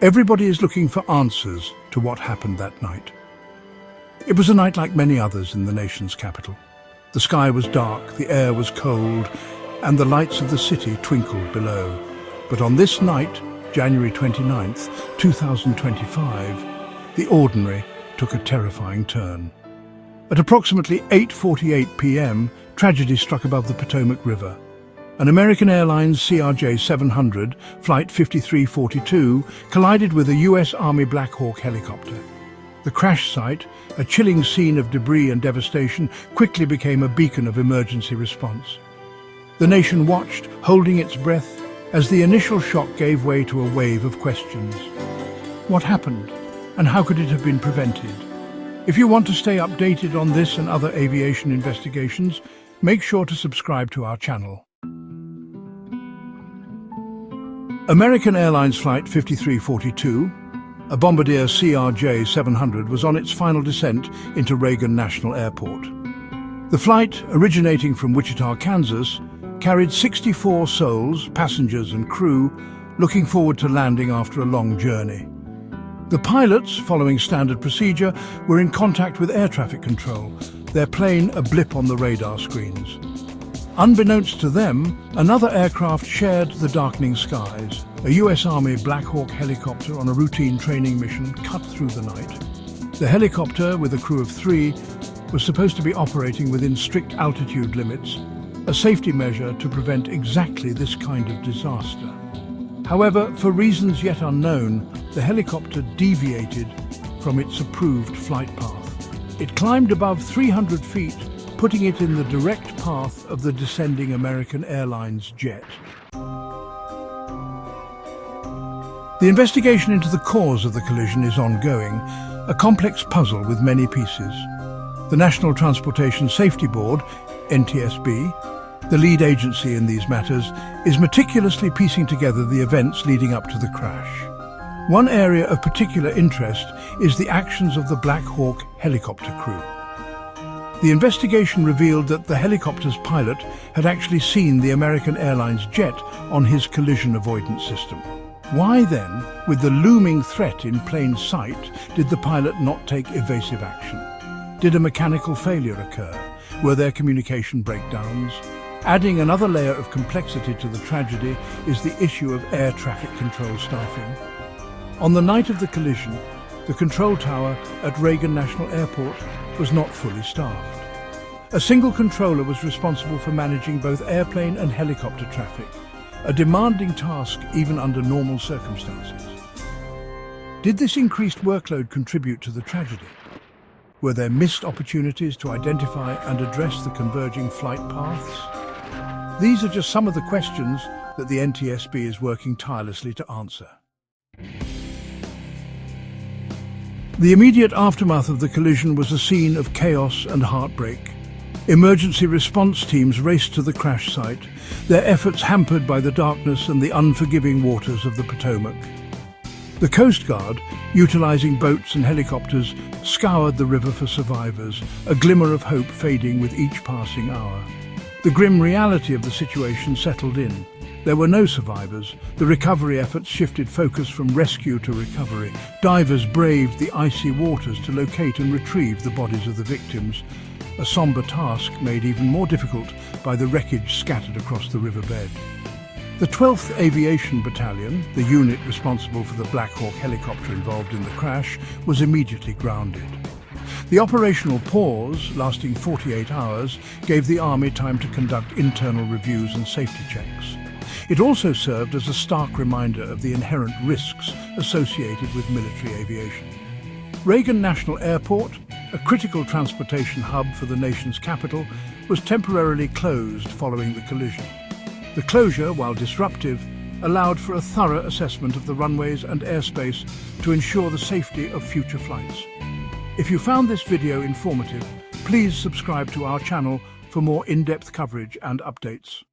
Everybody is looking for answers to what happened that night. It was a night like many others in the nation's capital. The sky was dark, the air was cold, and the lights of the city twinkled below. But on this night, January 29th, 2025, the ordinary took a terrifying turn. At approximately 8:48 p.m., tragedy struck above the Potomac River. An American Airlines CRJ-700, Flight 5342, collided with a U.S. Army Black Hawk helicopter. The crash site, a chilling scene of debris and devastation, quickly became a beacon of emergency response. The nation watched, holding its breath, as the initial shock gave way to a wave of questions. What happened, and how could it have been prevented? If you want to stay updated on this and other aviation investigations, make sure to subscribe to our channel. American Airlines Flight 5342, a Bombardier CRJ-700, was on its final descent into Reagan National Airport. The flight, originating from Wichita, Kansas, carried 64 souls, passengers and crew, looking forward to landing after a long journey. The pilots, following standard procedure, were in contact with air traffic control, their plane a blip on the radar screens. Unbeknownst to them, another aircraft shared the darkening skies. A U.S. Army Black Hawk helicopter on a routine training mission cut through the night. The helicopter, with a crew of 3, was supposed to be operating within strict altitude limits, a safety measure to prevent exactly this kind of disaster. However, for reasons yet unknown, the helicopter deviated from its approved flight path. It climbed above 300 feet, putting it in the direct path of the descending American Airlines jet. The investigation into the cause of the collision is ongoing, a complex puzzle with many pieces. The National Transportation Safety Board, NTSB, the lead agency in these matters, is meticulously piecing together the events leading up to the crash. One area of particular interest is the actions of the Black Hawk helicopter crew. The investigation revealed that the helicopter's pilot had actually seen the American Airlines jet on his collision avoidance system. Why then, with the looming threat in plain sight, did the pilot not take evasive action? Did a mechanical failure occur? Were there communication breakdowns? Adding another layer of complexity to the tragedy is the issue of air traffic control staffing. On the night of the collision, the control tower at Reagan National Airport was not fully staffed. A single controller was responsible for managing both airplane and helicopter traffic, a demanding task even under normal circumstances. Did this increased workload contribute to the tragedy? Were there missed opportunities to identify and address the converging flight paths? These are just some of the questions that the NTSB is working tirelessly to answer. The immediate aftermath of the collision was a scene of chaos and heartbreak. Emergency response teams raced to the crash site, their efforts hampered by the darkness and the unforgiving waters of the Potomac. The Coast Guard, utilizing boats and helicopters, scoured the river for survivors, a glimmer of hope fading with each passing hour. The grim reality of the situation settled in. There were no survivors. The recovery efforts shifted focus from rescue to recovery. Divers braved the icy waters to locate and retrieve the bodies of the victims, a somber task made even more difficult by the wreckage scattered across the riverbed. The 12th Aviation Battalion, the unit responsible for the Black Hawk helicopter involved in the crash, was immediately grounded. The operational pause, lasting 48 hours, gave the Army time to conduct internal reviews and safety checks. It also served as a stark reminder of the inherent risks associated with military aviation. Reagan National Airport, a critical transportation hub for the nation's capital, was temporarily closed following the collision. The closure, while disruptive, allowed for a thorough assessment of the runways and airspace to ensure the safety of future flights. If you found this video informative, please subscribe to our channel for more in-depth coverage and updates.